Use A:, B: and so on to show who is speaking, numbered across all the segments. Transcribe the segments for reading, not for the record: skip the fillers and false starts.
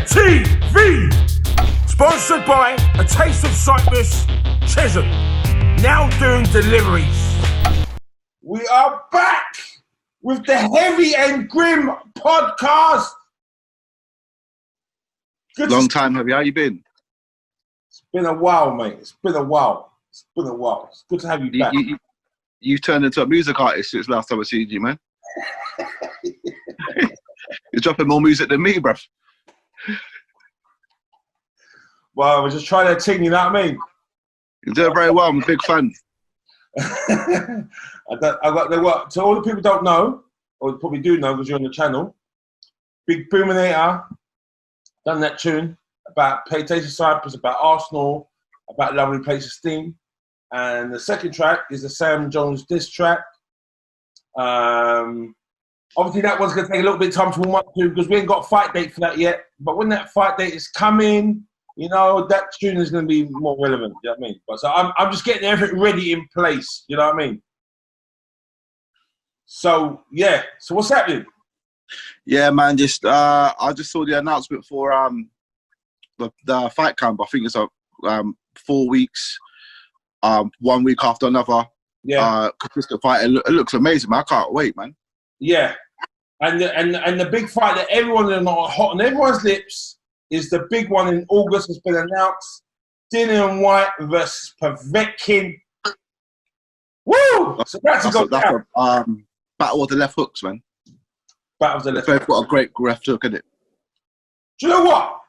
A: TV. Sponsored by A Taste of Cyprus, Chisholm. Now doing deliveries. We are back with the Heavy and Grim podcast.
B: Good long time, Heavy. How you been?
A: It's been a while, mate. It's been a while. It's good to have you back.
B: You've turned into a music artist since last time I seen you, man. You're dropping more music than me, bruv.
A: Well, I was just trying to ting, you know what I mean?
B: You're doing very well. I'm a big fan.
A: To all the people who don't know, or probably do know because you're on the channel, Big Boominator done that tune about PlayStation Cyprus, about Arsenal, about Lovely Place of Steam. And the second track is the Sam Jones diss track. Obviously, that one's going to take a little bit of time to warm up to because we ain't got a fight date for that yet. But when that fight date is coming, you know, that tune is going to be more relevant. You know what I mean? But so I'm just getting everything ready in place. You know what I mean? So, yeah. So what's happening?
B: Yeah, man. I just saw the announcement for the fight camp. I think it's 4 weeks, 1 week after another.
A: Yeah.
B: Consistent fight. It looks amazing, man. I can't wait, man.
A: Yeah. And the big fight that everyone is hot on everyone's lips is the big one in August. Has been announced. Dillian Whyte versus Povetkin. Woo! So that's a battle of the left hooks, man. Battle of the left.
B: They've got a great left hook, innit?
A: Do you know what?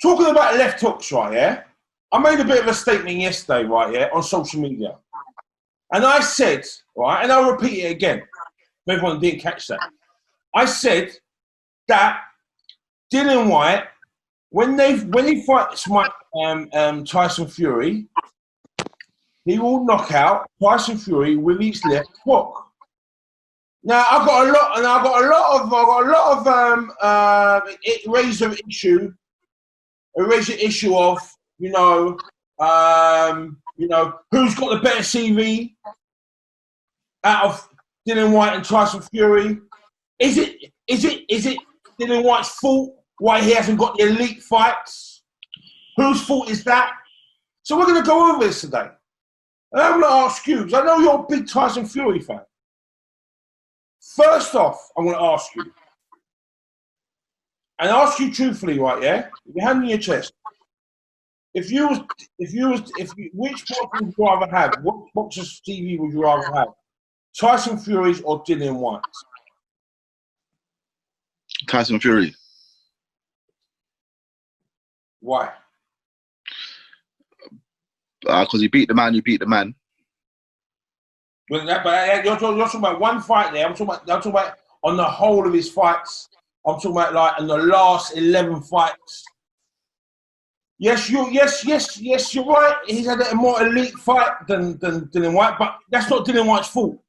A: Talking about left hooks, right? Yeah, I made a bit of a statement yesterday, right? Yeah, on social media, and I said, right, and I'll repeat it again. If everyone didn't catch that. I said that Dillian Whyte, when he fights Tyson Fury, he will knock out Tyson Fury with his left hook. Now I've got a lot of it raised an issue. It raised the issue of who's got the better CV out of Dillian Whyte and Tyson Fury. Is it Dillian Whyte's fault why he hasn't got the elite fights? Whose fault is that? So we're going to go over this today. And I'm going to ask you, because I know you're a big Tyson Fury fan. First off, I'm going to ask you, and ask you truthfully, right? Yeah, with your hand on your chest. Which boxer would you rather have? What boxer's TV would you rather have? Tyson Fury's or Dillian Whyte's?
B: Tyson Fury.
A: Why?
B: Because you beat the man.
A: But you're talking about one fight there. I'm talking about on the whole of his fights. I'm talking about like in the last 11 fights. Yes, you're right. He's had a more elite fight than Dillian Whyte, but that's not Dillian Whyte's fault.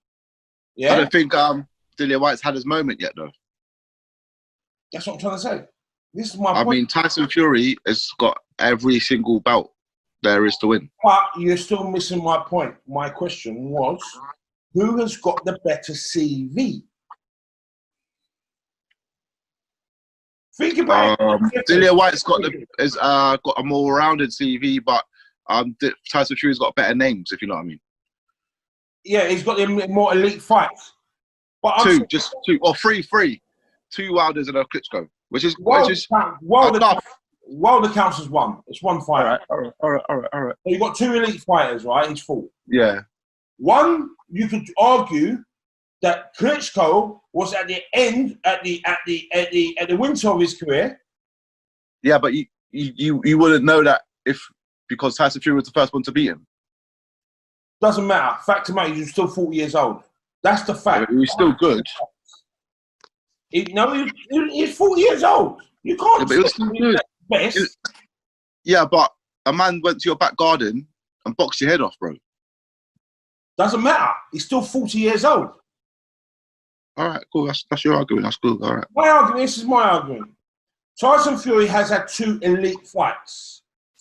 A: Yeah.
B: I don't think Dillian Whyte's had his moment yet, though.
A: That's what I'm trying to say. This is my point.
B: I mean, Tyson Fury has got every single belt there is to win.
A: But you're still missing my point. My question was, who has got the better CV? Think about it.
B: Dillian Whyte's got a more rounded CV, but Tyson Fury's got better names, if you know what I mean.
A: Yeah, he's got the more elite fights. But
B: three. 2 Wilders and a Klitschko, which is
A: Wilder counts as one. It's one fight.
B: All right.
A: So you've got 2 elite fighters, right? His fault.
B: Yeah.
A: One, you could argue that Klitschko was at the end, at the winter of his career.
B: Yeah, but you wouldn't know that because Tyson Fury was the first one to beat him.
A: Doesn't matter. Fact of the matter, he's still 40 years old. That's the fact.
B: Yeah, he's still good.
A: He's 40 years old. You can't.
B: Yeah, but it was still good. Yeah, but a man went to your back garden and boxed your head off, bro.
A: Doesn't matter. He's still 40 years old.
B: All right, cool. That's your argument. That's cool. All right.
A: This is my argument. Tyson Fury has had 2 elite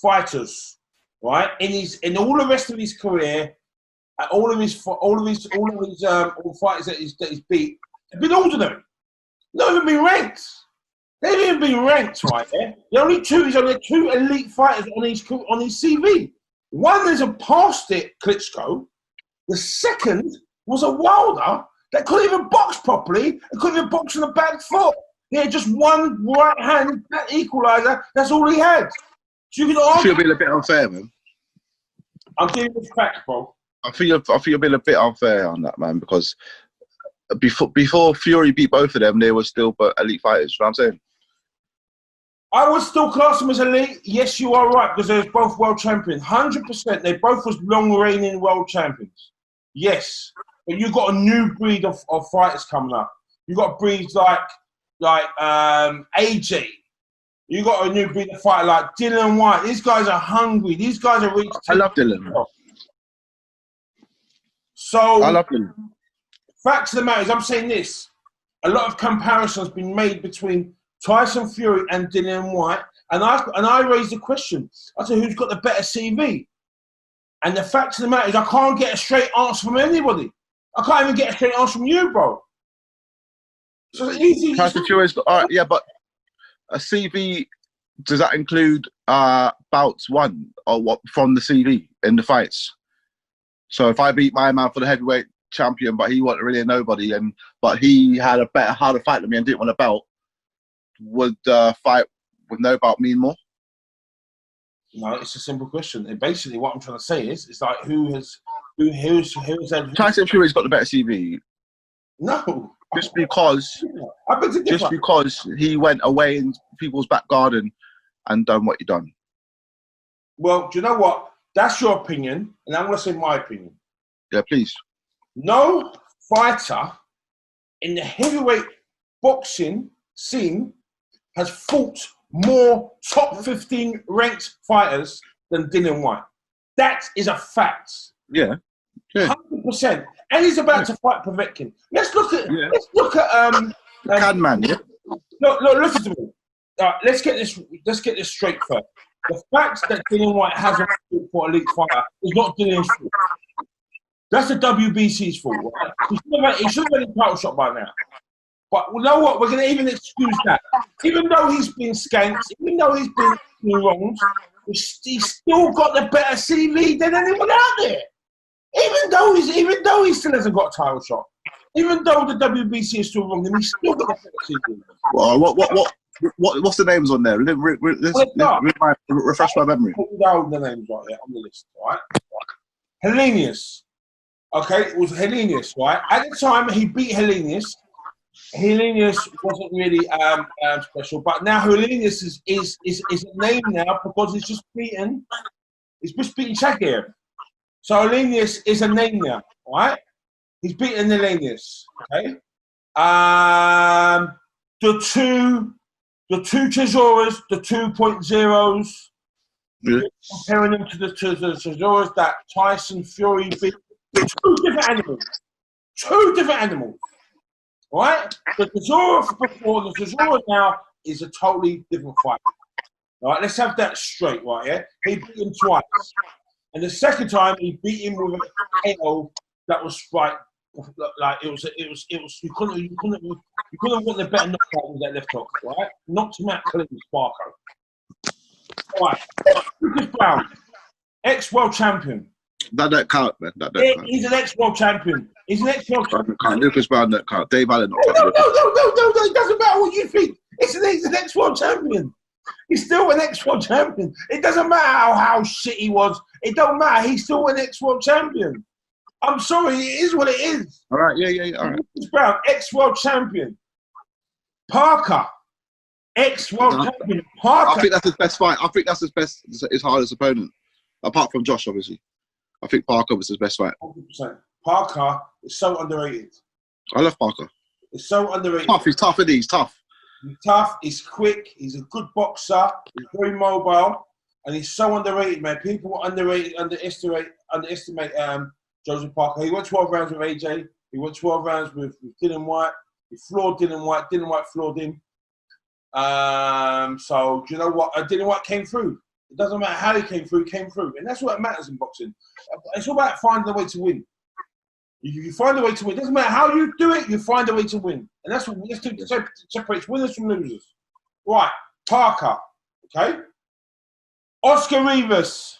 A: fighters, right? In all the rest of his career, all of his fighters that he's beat have been ordinary. Not even been ranked. They've even been ranked, right? Yeah? He's only two elite fighters on his CV. One is a past it, Klitschko. The second was a Wilder that couldn't even box properly and couldn't even box on the back foot. He had just one right hand, that equaliser. That's all he had. So you can argue.
B: I feel being a bit unfair, man.
A: I'm giving you facts, bro.
B: I feel you're being a bit unfair on that, man, because before Fury beat both of them, they were still elite fighters. You know what I'm saying?
A: I would still class them as elite. Yes, you are right, because they're both world champions. 100%. They both was long-reigning world champions. Yes. But you've got a new breed of fighters coming up. You've got breeds like AJ. You got a new breed of fighter like Dillian Whyte. These guys are hungry. These guys are reaching.
B: I love Dillian.
A: So
B: I love Dillian.
A: Facts of the matter is, I'm saying this. A lot of comparisons been made between Tyson Fury and Dillian Whyte, and I raised the question. I said, who's got the better CV? And the fact of the matter is, I can't get a straight answer from anybody. I can't even get a straight answer from you, bro. So it's easy.
B: Tyson Fury's got, all right, yeah, but a CV, does that include bouts won or what from the CV in the fights? So if I beat my man for the heavyweight champion, but he wasn't really a nobody, but he had a harder fight than me and didn't want a belt, would fight with no belt mean more?
A: No, it's a simple question. And basically, what I'm trying to say is, it's like who's
B: Tyson Fury's got the better CV.
A: No,
B: just because he went away in people's back garden and done what he done.
A: Well, do you know what? That's your opinion, and I'm going to say my opinion.
B: Yeah, please.
A: No fighter in the heavyweight boxing scene has fought more top 15 ranked fighters than Dillian Whyte. That is a fact.
B: Yeah.
A: 100%. And he's about to fight Povetkin. Let's look at
B: Can-man, yeah.
A: Look, listen to me. Let's get this straight first. The fact that Dillian Whyte hasn't fought for elite fighter is not Dillian's fault. That's the WBC's fault. Right? He should have been a title shot by now. But you know what? We're going to even excuse that. Even though he's been skanked, even though he's been wronged, he's still got the better CV than anyone out there. Even though he still hasn't got a title shot. Even though the WBC is still wrong, he's still got the better CV.
B: Well, what's the names on there? Refresh my memory.
A: Down the names right there on the list, right? Helenius. Okay, it was Helenius, right? At the time, he beat Helenius. Helenius wasn't really special, but now Helenius is a name now because he's just beaten Shakir. So Helenius is a name now, right? He's beaten Helenius, okay? The two Tesoras, the 2.0s, comparing them to the Tesoras that Tyson Fury beat. Two different animals. Right? The Tesoro before, the Tesoro now is a totally different fight. All right, let's have that straight, right? Yeah, he beat him twice, and the second time he beat him with a KO that was like it was. You couldn't want the better knockout with that left hook, right? Knocked him out clean, Sparko. All right, Lucas Brown, ex-world champion.
B: That don't count, man. That don't count.
A: He's an ex-world champion. He's an ex-world champion.
B: Lucas Brown don't count. Dave Allen not
A: No. It doesn't matter what you think. He's an ex-world champion. He's still an ex-world champion. It doesn't matter how shit he was. It don't matter. He's still an ex-world champion. I'm sorry. It is what it is.
B: All right. Yeah. All right.
A: Lucas Brown, ex-world champion. Parker, ex-world champion. Parker.
B: I think that's his best fight. I think that's his hardest opponent, apart from Josh, obviously. I think Parker was his best fight.
A: 100%. Parker is so underrated.
B: I love Parker.
A: He's so underrated.
B: He's tough, isn't he? He's tough.
A: He's tough. He's quick. He's a good boxer. He's very mobile, and he's so underrated, man. People underestimate Joseph Parker. He went 12 rounds with AJ. He went 12 rounds with Dillian Whyte. He floored Dillian Whyte. Dillian Whyte floored him. So do you know what? Dillian Whyte came through. It doesn't matter how he came through, and that's what matters in boxing. It's all about finding a way to win. You find a way to win. It doesn't matter how you do it, you find a way to win. And that's what separates winners from losers. Right, Parker, okay? Oscar Rivas,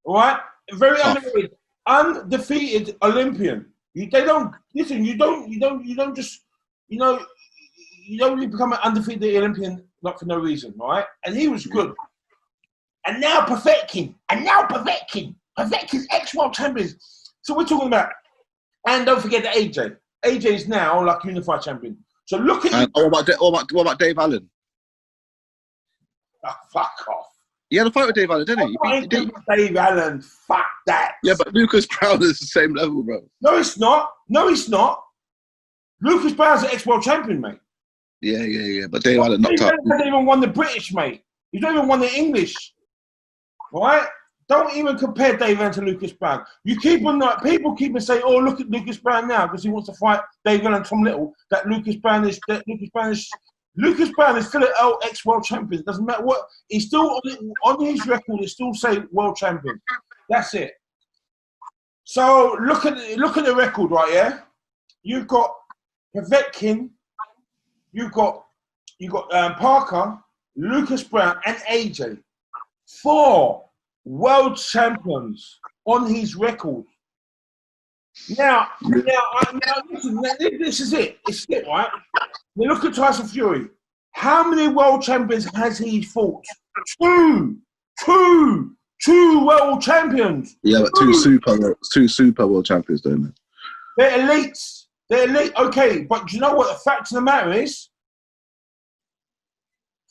A: all right? Very underrated, undefeated Olympian. They don't listen. You don't just, you know, you don't really become an undefeated Olympian not for no reason, all right? And he was good. And now Povetkin, Povetkin's ex-world champions. So we're talking about, and don't forget the AJ. AJ is now like unified champion. So look at
B: what about Dave Allen?
A: Oh, fuck off.
B: He had a fight with Dave Allen, didn't he?
A: Dave Allen, fuck that.
B: Yeah, but Lucas Brown is the same level, bro.
A: No, it's not. Lucas Brown's an ex-world champion, mate.
B: Yeah. But Dave Allen knocked out.
A: He hasn't even won the British, mate. He's not even won the English. Right? Don't even compare Dave Allen to Lucas Brown. People keep on saying, "Oh, look at Lucas Brown now because he wants to fight Dave Allen and Tom Little." Lucas Brown is still an ex-world champion. It doesn't matter what he's still on his record. It still say world champion. That's it. So look at the record right here. You've got Povetkin, you've got Parker, Lucas Brown, and AJ. 4 world champions on his record. Now, listen, this is it. It's it, right? Now look at Tyson Fury. How many world champions has he fought? 2 world champions.
B: Yeah, but two super world champions, don't they?
A: They're elites. They're elite. Okay, but do you know what the fact of the matter is?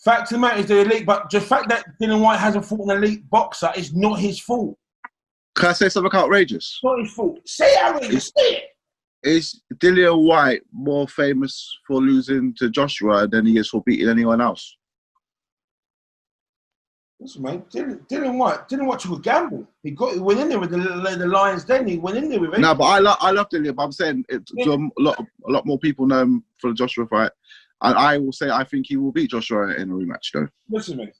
A: Fact of the matter is they're elite, but the fact that Dillian Whyte hasn't fought an elite boxer is not his fault.
B: Can I say something outrageous?
A: Not his fault. Say outrageous. Say it.
B: Is Dillian Whyte more famous for losing to Joshua than he is for beating anyone else?
A: Listen, mate, Dillian Whyte took a gamble. He went in there with the Lions Den. He went in there with it.
B: No, but I love Dillian, but I'm saying a lot more people know him for the Joshua fight. And I will say I think he will beat Joshua in a rematch, though.
A: Listen, mate.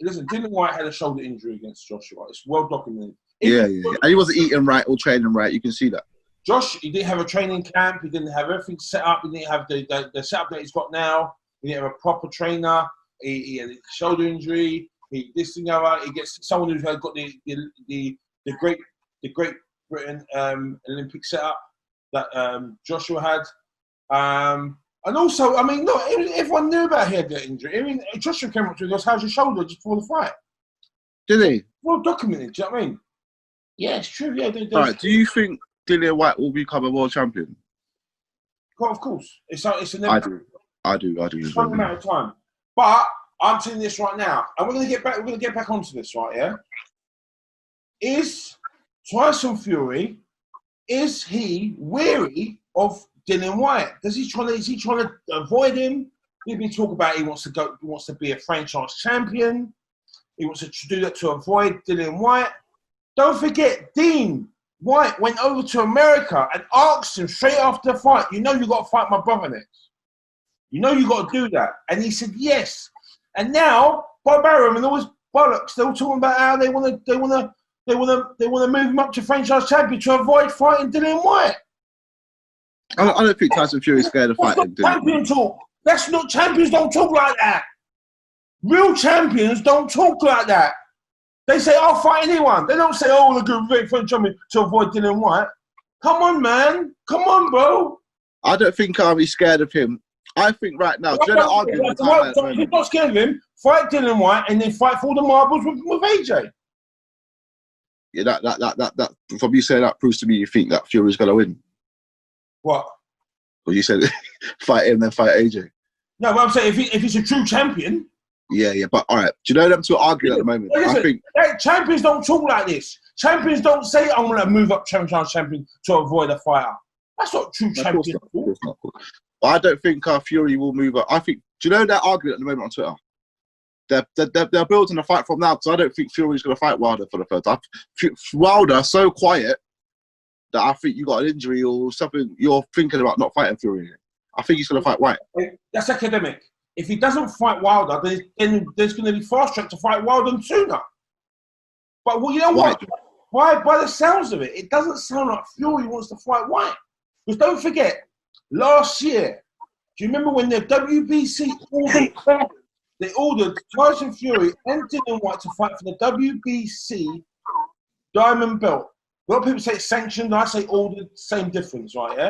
A: Dillian Whyte had a shoulder injury against Joshua. It's well documented.
B: Yeah. And he wasn't eating right or training right. You can see that.
A: Josh, he didn't have a training camp. He didn't have everything set up. He didn't have the setup that he's got now. He didn't have a proper trainer. He had a shoulder injury. He gets someone who's got the Great Britain Olympic setup that Joshua had. And also, I mean, look, everyone knew about he had that injury. I mean, Joshua came up to him and goes, "How's your shoulder?" just before the fight.
B: Did he?
A: Well documented. Do you know what I mean? Yeah, it's true. Yeah.
B: All right. Do you think Dillian Whyte will become a world champion?
A: Well, of course. It's I do.
B: It's
A: a matter of time. But I'm telling this right now, and we're going to get back onto this right here. Is Tyson Fury? Is he weary of Dillian Whyte? Is he trying to avoid him? Maybe talk about he wants to be a franchise champion. He wants to do that to avoid Dillian Whyte. Don't forget, Dean Whyte went over to America and asked him straight after the fight, "You know you got to fight my brother next. You know you got to do that." And he said yes. And now Bob Arum and all his bollocks, they're all talking about how they want to move him up to franchise champion to avoid fighting Dillian Whyte.
B: I don't think Tyson Fury is scared of fighting.
A: Champion talk. That's not champions don't talk like that. Real champions don't talk like that. They say, "I'll fight anyone." They don't say, "Oh, look at Vic for champion to avoid Dillian Whyte." Come on, man. Come on, bro.
B: I don't think I'll be scared of him. I think right now, do you know the argument?
A: If you're not scared of him, fight Dillian Whyte and then fight for all the marbles with AJ.
B: Yeah, that from you saying that proves to me you think that Fury's gonna win.
A: What?
B: Well, you said fight him, then fight AJ.
A: No, but I'm saying if he's a true champion.
B: Yeah. But all right, do you know them two arguing at the moment?
A: Listen,
B: I think
A: champions don't talk like this. Champions don't say, "I'm going to move up champion to avoid a fighter." That's not true champion.
B: But I don't think Fury will move up. I think. Do you know that argument at the moment on Twitter? They're building a fight from now because I don't think Fury's going to fight Wilder for the first time. Wilder's so quiet that I think you got an injury or something. You're thinking about not fighting Fury. I think he's going to fight Whyte.
A: That's academic. If he doesn't fight Wilder, then there's going to be fast track to fight Wilder sooner. But well, you know what? By the sounds of it, it doesn't sound like Fury wants to fight Whyte. Because don't forget, last year, do you remember when the WBC they ordered Tyson Fury and Dillian Whyte to fight for the WBC Diamond Belt. A lot of people say it's sanctioned. I say ordered, same difference, right? Yeah.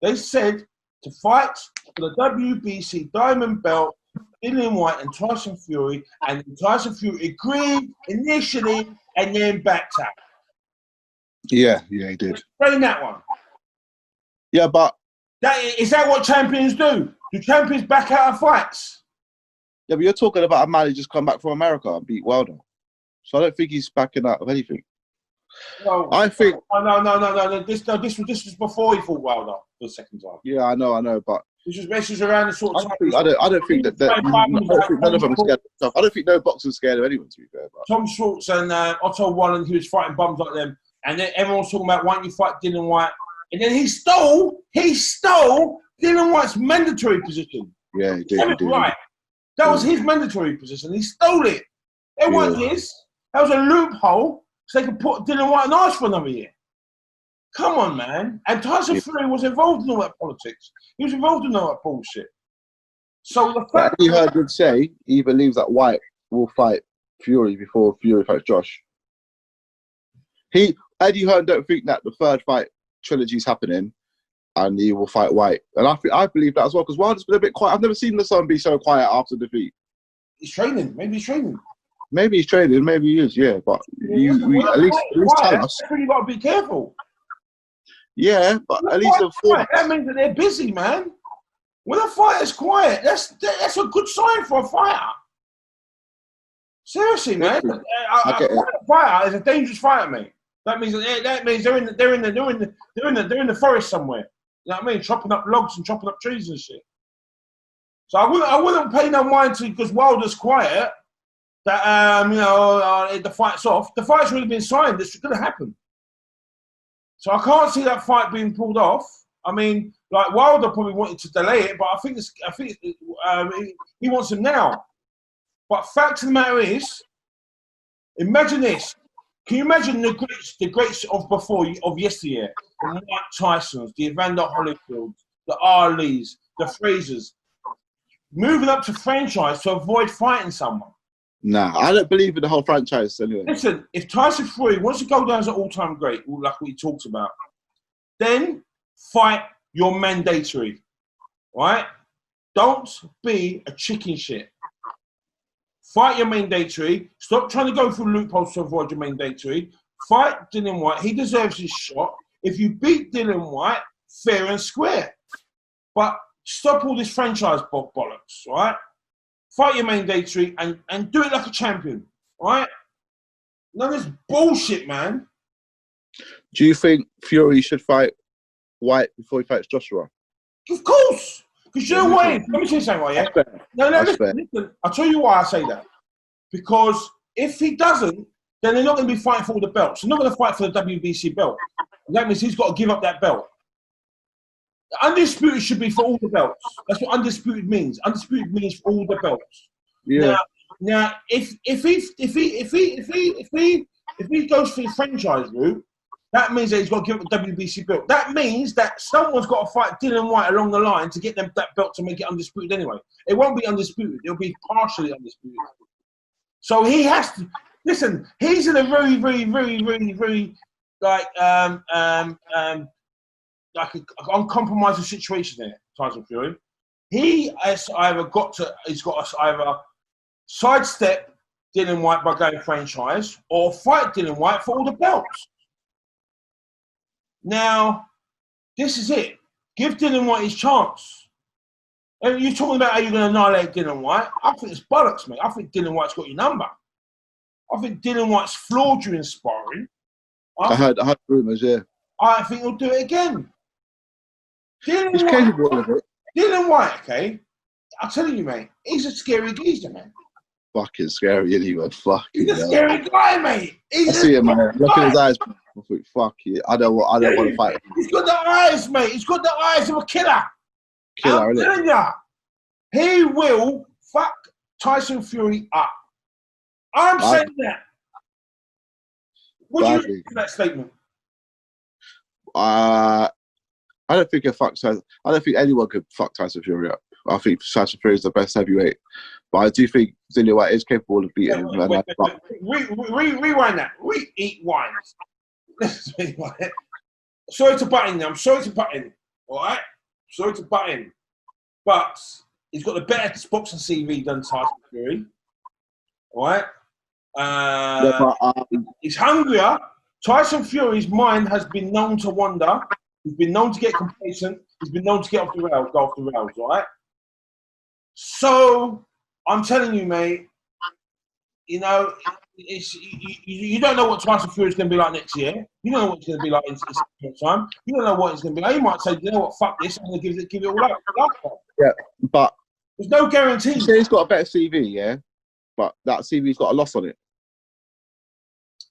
A: They said to fight for the WBC Diamond Belt, Dillian Whyte and Tyson Fury, and Tyson Fury agreed initially and then backed out.
B: Yeah, he did.
A: Explain that one.
B: Yeah, but
A: Is that what champions do? Do champions back out of fights?
B: Yeah, but you're talking about a man who just come back from America and beat Wilder. So I don't think he's backing out of anything.
A: No,
B: I think.
A: No. This was before he fought Wilder for the second time.
B: Yeah, I know, but
A: This was around the sort of time.
B: I don't think that none of them are scared of stuff. I don't think no boxer's scared of anyone, to be fair. But.
A: Tom Schwartz and Otto Wallen, who was fighting bums like them, and then everyone was talking about why don't you fight Dillian Whyte, and then he stole Dillian Whyte's mandatory position.
B: Yeah, he did.
A: Right. That was his mandatory position. He stole it. It wasn't his. That was a loophole so they could put Dillian Whyte on ice for another year. Come on, man. And Tyson Fury was involved in all that politics. He was involved in all that bullshit. So the fact
B: Eddie Hearn did say he believes that Whyte will fight Fury before Fury fights Josh. Eddie Hearn don't think that the third fight trilogy is happening and he will fight Whyte. And I believe that as well, because Wilder's been a bit quiet. I've never seen the son be so quiet after defeat.
A: He's training. Maybe he's training.
B: Maybe he's training, maybe he is, yeah. But at least tell us.
A: You've got to be careful.
B: Yeah, but at least inform.
A: That means that they're busy, man. When a fighter's quiet, that's a good sign for a fighter. Seriously, man. A fighter is a dangerous fighter, mate. That means they're in the forest somewhere. You know what I mean? Chopping up logs and chopping up trees and shit. So I wouldn't pay no mind to because Wilder's quiet. That the fight's off. The fight's already been signed. This is going to happen. So I can't see that fight being pulled off. I mean, like Wilder probably wanted to delay it, but I think he wants him now. But fact of the matter is, imagine this. Can you imagine the greats of yesteryear? The Mike Tysons, the Evander Holyfields, the Arleys, the Frasers, moving up to franchise to avoid fighting someone.
B: Nah, I don't believe in the whole franchise anyway.
A: Listen, if Tyson Fury wants to go down as an all-time great, like we talked about, then fight your mandatory, right? Don't be a chicken shit. Fight your mandatory. Stop trying to go through loopholes to avoid your mandatory. Fight Dillian Whyte. He deserves his shot. If you beat Dillian Whyte, fair and square. But stop all this franchise bollocks, right? Fight your mandatory and do it like a champion, right? None of this bullshit, man.
B: Do you think Fury should fight Whyte before he fights Joshua?
A: Of course. Because you know what? Let me say something, right? Yeah? No, listen. I'll tell you why I say that. Because if he doesn't, then they're not going to be fighting for all the belts. They're not going to fight for the WBC belt. And that means he's got to give up that belt. Undisputed should be for all the belts. That's what undisputed means. Undisputed means for all the belts.
B: Yeah.
A: Now, if he goes for the franchise route, that means that he's got to give up the WBC belt. That means that someone's got to fight Dillian Whyte along the line to get them that belt to make it undisputed anyway. It won't be undisputed. It'll be partially undisputed. So he has to listen. He's in a very, very, very, very, very like an uncompromising situation there, Tyson Fury. He's got to either sidestep Dillian Whyte by going franchise or fight Dillian Whyte for all the belts. Now, this is it. Give Dillian Whyte his chance. And you're talking about how you're going to annihilate Dillian Whyte. I think it's bollocks, mate. I think Dillian Whyte's got your number. I think Dillian Whyte's floored you in sparring.
B: I heard rumours, yeah.
A: I think he'll do it again.
B: He's capable of it.
A: Dillian Whyte, okay? I'm telling you, mate, he's a scary geezer, man.
B: Fucking scary, anyway. Fucking
A: he's a scary guy, mate.
B: I see him, man. Look at his eyes. I think, fuck you. I don't want to fight him.
A: He's got the eyes, mate. He's got the eyes of a killer. I'm telling you, he will fuck Tyson Fury up. I'm saying that. What do you think of that statement?
B: I don't think I don't think anyone could fuck Tyson Fury up. I think Tyson Fury is the best heavyweight But I do think Dillian Whyte is capable of beating him.
A: Rewind that. We eat wines. Sorry to butt in. I'm sorry to butt in. All right? Sorry to butt in. But he's got a better boxing CV than Tyson Fury. All right? He's hungrier. Tyson Fury's mind has been known to wander. He's been known to get complacent. He's been known to get off the rails, go off the rails, all right? So, I'm telling you, mate, you know, you don't know what Tyson Fury's going to be like next year. You don't know what it's going to be like in time. You don't know what it's going to be like. You might say, you know what, fuck this, I'm going to give it all up.
B: Yeah, but
A: there's no guarantee.
B: He's got a better CV, yeah? But that CV's got a loss on it.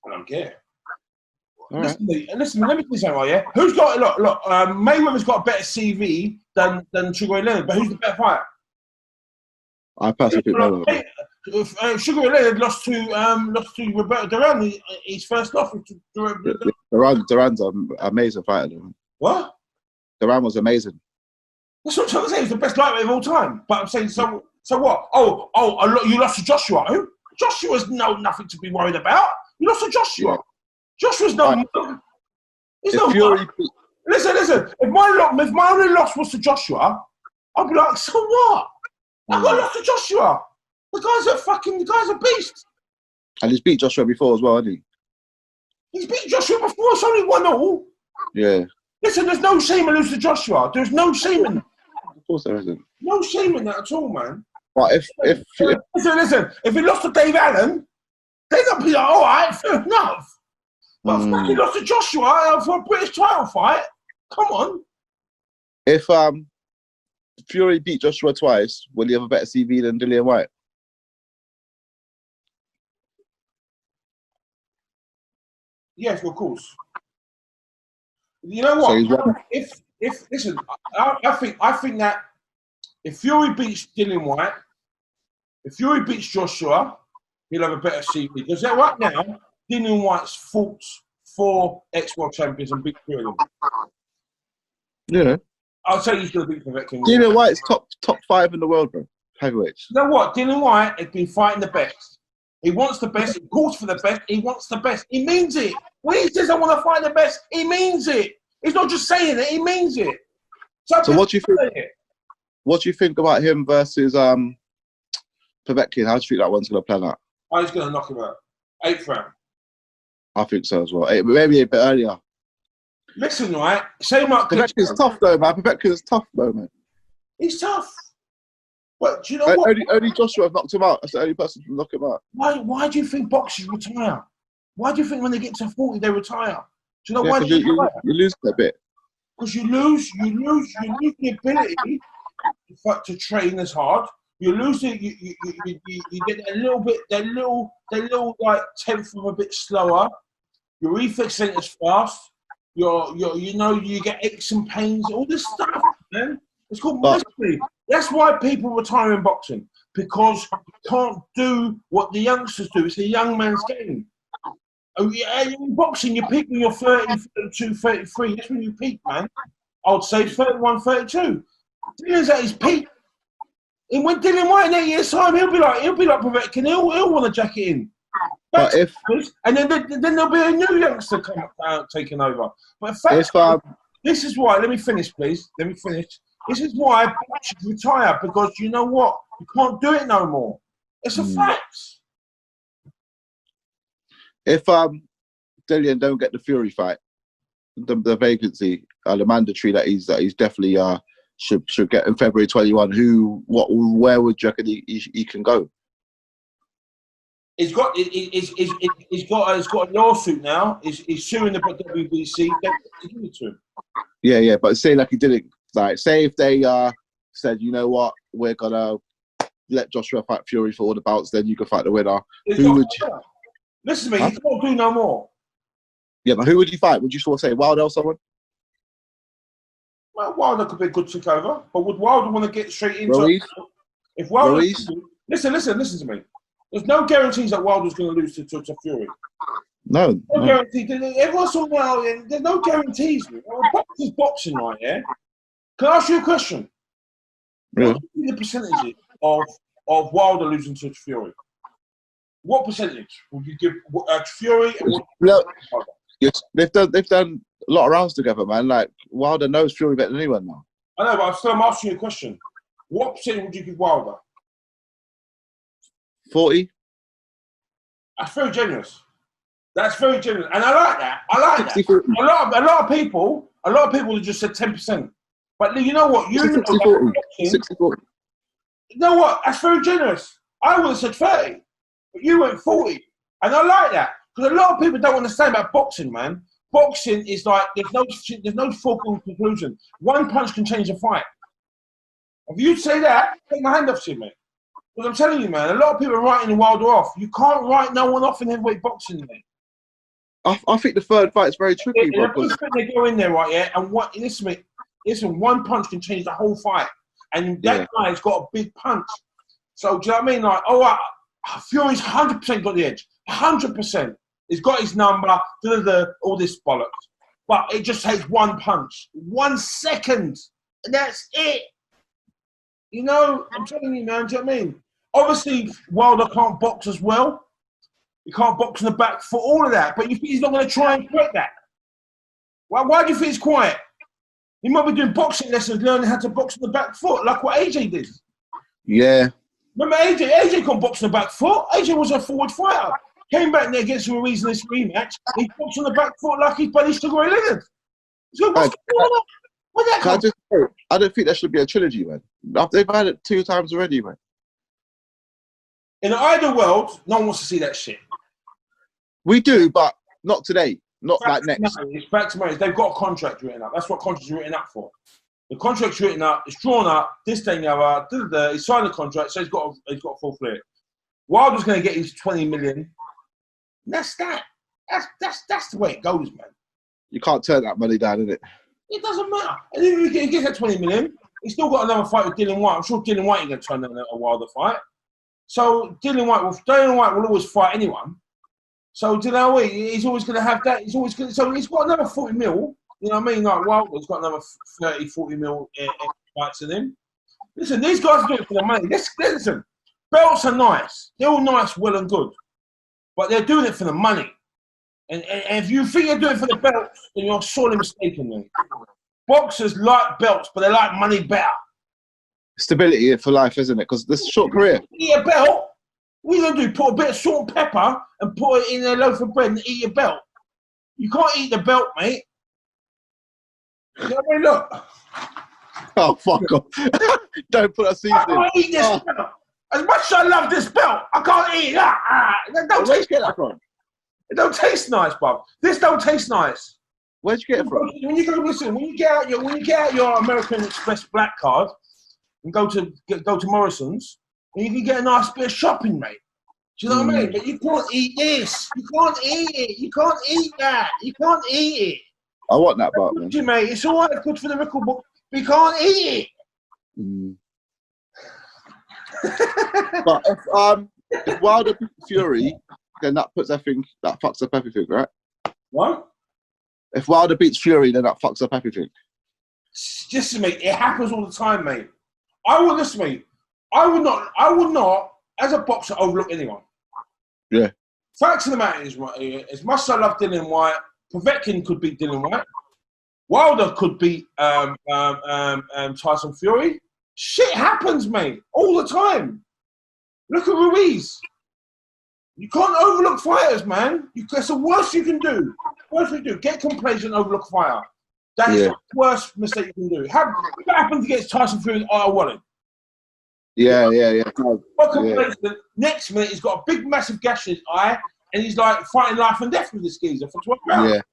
A: I don't care.
B: Right.
A: Listen, let me tell you something, right, yeah? Who's got, look, Mayweather's got a better CV than Sugar Ray Leonard, but who's the better fighter?
B: I personally think Mayweather.
A: Sugar Ray Leonard lost to Roberto Duran, his first loss.
B: Duran's an amazing fighter. Though.
A: What?
B: Duran was amazing.
A: That's what I'm trying to say. He's the best lightweight of all time. But I'm saying, so what? You lost to Joshua. Who? Joshua's nothing to be worried about. You lost to Joshua. Yeah. Joshua's no. Right. He's no. Fury... Listen. If my only loss was to Joshua, I'd be like, so what? I got lost to Joshua. The guy's a beast.
B: And he's beat Joshua before as well, hasn't he?
A: He's beat Joshua before. It's only 1-1.
B: Yeah.
A: Listen, there's no shame in losing to Joshua. There's no shame in that.
B: Of course there isn't.
A: No shame in that at all, man.
B: But if
A: listen, if he lost to Dave Allen, they'd not be like, all right, fair enough. But if he lost to Joshua for a British title fight, come on.
B: If Fury beat Joshua twice, will he have a better CV than Dillian Whyte?
A: Yes, of course. You know what? So if listen, I think that if Fury beats Dillian Whyte, if Fury beats Joshua, he'll have a better CV. Because right now, Dillian Whyte's fought 4 ex-world champions and beat 3 of them.
B: Yeah.
A: I'll say he's going to beat Povetkin.
B: Dillian Whyte's top 5 in the world, bro. Heavyweights.
A: You know what? Dillian Whyte has been fighting the best. He wants the best. He calls for the best. He wants the best. He means it. When he says, I want to fight the best, he means it. He's not just saying it. He means it.
B: So what do you think? What do you think about him versus Povetkin? How do you think that one's going to plan out?
A: Oh, he's going to knock him out. 8th round.
B: I think so as well. Maybe a bit earlier.
A: Listen, right? Say Mark.
B: Povetkin's tough though, man. Povetkin's tough though, man.
A: He's tough. But do you know what?
B: Only Joshua knocked him out. That's the only person to knock him out.
A: Why do you think boxers retire? Why do you think when they get to 40 they retire? Do you know why?
B: You lose a bit.
A: Because you lose the ability to train as hard. You lose it. You get a little bit, that little like tenth of a bit slower. Your reflex ain't as fast. You get aches and pains. All this stuff, man. It's called mystery. That's why people retire in boxing, because you can't do what the youngsters do. It's a young man's game. In boxing, you peak when you're 30, 32, 33. That's when you peak, man. I would say 31, 32. Dillian's at his peak. And when Dillian Whyte in 8 years' time, he'll be like Povetkin. He'll want to jack it in. But and then there'll be a new youngster come out taking over. But in fact, this is why. Let me finish, please. Let me finish. This is why boxers retire, because you know what? You can't do it no more. It's a fact.
B: If Dillian don't get the Fury fight, the vacancy, the mandatory that he's definitely should get in February 21. Where would you reckon he can go? He's got a lawsuit now. He's suing the WBC. They give it to him. Yeah, but say like he didn't. Like, say if they said, you know what, we're gonna let Joshua fight Fury for all the bouts, then you can fight the winner. Who would you?
A: Listen to me, he can't do no more.
B: Yeah, but who would you fight? Would you sort of say Wilder or someone?
A: Well, Wilder could be a good takeover, but would Wilder want to get straight into
B: Ruiz?
A: If Wilder,
B: Ruiz?
A: listen to me. There's no guarantees that Wilder's going to lose to Fury.
B: No
A: guarantee. Everyone's talking about there's no guarantees. Boxing's boxing, right? Yeah. Can I ask you a question?
B: Yeah.
A: What do you think the percentage of of Wilder losing to Fury? What percentage would you give Fury?
B: Look, yes, they've done a lot of rounds together, man. Like Wilder knows Fury better than anyone now.
A: I know, but I'm asking you a question. What percentage would you give Wilder?
B: 40.
A: That's very generous. That's very generous, and I like that. I like
B: 60,
A: that. A lot of people have just said 10%. But you know what?
B: 60, 40. 60, 40.
A: You know what? That's very generous. I would have said 30, but you went 40, and I like that because a lot of people don't understand about boxing, man. Boxing is like there's no foregone conclusion. One punch can change a fight. If you say that, take my hand off to you, mate. Because I'm telling you, man, a lot of people are writing Wilder off. You can't write no one off in heavyweight boxing, mate.
B: I think the third fight is very tricky.
A: They go in there, right, yeah, and listen, one punch can change the whole fight. And that guy's got a big punch. So, do you know what I mean? Like, Fury's 100% got the edge. 100%. He's got his number, all this bollocks. But it just takes one punch. 1 second. And that's it. You know, I'm telling you, man, do you know what I mean? Obviously, Wilder can't box as well. He can't box in the back for all of that. But you think he's not going to try and correct that? Why do you think he's quiet? He might be doing boxing lessons, learning how to box on the back foot, like what AJ did.
B: Yeah.
A: Remember AJ? AJ couldn't box on the back foot. AJ was a forward fighter. Came back there against Ruiz in this rematch. He boxed on the back foot like his buddy Sugar Ray Leonard. So what's going on? Where'd that come from?
B: I don't think that should be a trilogy, man. They've had it 2 times already, man.
A: In the ideal world, no one wants to see that shit.
B: We do, but not today. Not like next.
A: It's back to money. They've got a contract written up. That's what contracts are written up for. The contract's written up. It's drawn up. This thing, he signed the contract, so he's got to fulfill it. Wilder's going to get his 20 million. And that's that. That's the way it goes, man.
B: You can't turn that money down, innit?
A: It doesn't matter. And if he gets that 20 million, he's still got another fight with Dillian Whyte. I'm sure Dillian Whyte ain't going to turn down a Wilder fight. So Dillian Whyte will always fight anyone. So, do you know what? He's always going to have that. So he's got another 40 mil. You know what I mean? Like Wilder's got another 30, 40 mil fights in him. Listen, these guys do it for the money. Listen, belts are nice. They're all nice, well and good. But they're doing it for the money. And if you think you're doing it for the belts, then you're sorely mistaken, mate. Boxers like belts, but they like money better.
B: Stability for life, isn't it? Because this short career.
A: Eat a belt. What are you going to do? Put a bit of salt and pepper and put it in a loaf of bread and eat your belt. You can't eat the belt, mate. You know what I mean? Look.
B: Oh, fuck off. Don't put a seasoning.
A: I can't eat this belt. As much as I love this belt, I can't eat that.
B: Where'd you get that from?
A: It don't taste nice, bruv. This don't taste nice.
B: Where'd you get it from?
A: When you get out your American Express black card and go to Morrison's, and you can get a nice bit of shopping, mate. Do you know what I mean? But you can't eat this. You can't eat it. You can't eat that. You can't eat it.
B: I want that part, man.
A: Mate, it's all right, good for the record book, but you can't eat
B: it. But if Wilder beats Fury, then that fucks up everything, right?
A: What?
B: If Wilder beats Fury, then that fucks up everything.
A: Just mate, it happens all the time, mate. I would not, as a boxer, overlook anyone.
B: Yeah.
A: Facts of the matter is, right, as much as I love Dillian Whyte, Povetkin could beat Dillian Whyte. Wilder could beat Tyson Fury. Shit happens, mate, all the time. Look at Ruiz. You can't overlook fighters, man. That's the worst you can do. Worst you do. Get complacent, overlook a fighter. That is the worst mistake you can do. What happened against Tyson Fury and Ira Wallen?
B: Yeah.
A: Next minute, he's got a big, massive gash in his eye, and he's like fighting life and death with this geezer for 12 rounds.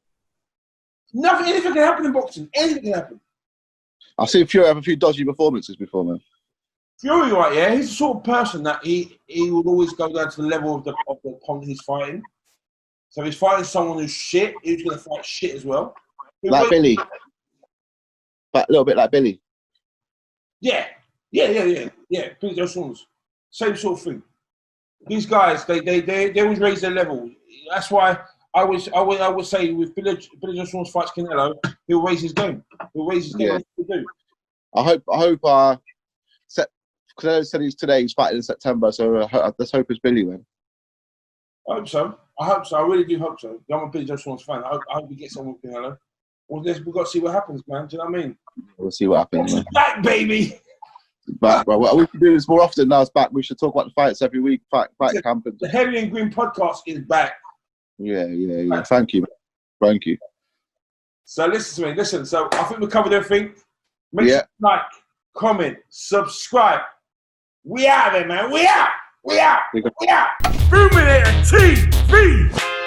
A: Yeah. Anything can happen in boxing. Anything can happen.
B: I've seen Fury have a few dodgy performances before, man.
A: Fury, right? Yeah, he's the sort of person that he would always go down to the level of the opponent he's fighting. So if he's fighting someone who's shit, he's going to fight shit as well.
B: Like Billy, but a little bit like Billy.
A: Yeah. Those ones, same sort of thing. These guys, they always raise their level. That's why I would say with Billy Joe fights Canelo, he'll raise his game. He'll raise his game.
B: Yeah. I hope because I said he's fighting in September, so let's hope it's Billy win.
A: I hope so. I really do hope so. I'm a big Joe Swan's fan. I hope he gets on with Canelo. Well, we've got to see what happens, man. Do you know what I mean?
B: We'll see what happens.
A: It's back, baby.
B: Back, bro. We should do this more often now. It's back. We should talk about the fights every week. Fight camp.
A: The Heavy and Green podcast is back.
B: Yeah. Thank you. Thank you.
A: So listen to me. So I think we covered everything. Make sure you like, comment, subscribe. We out there, man. We out. Ruminator TV.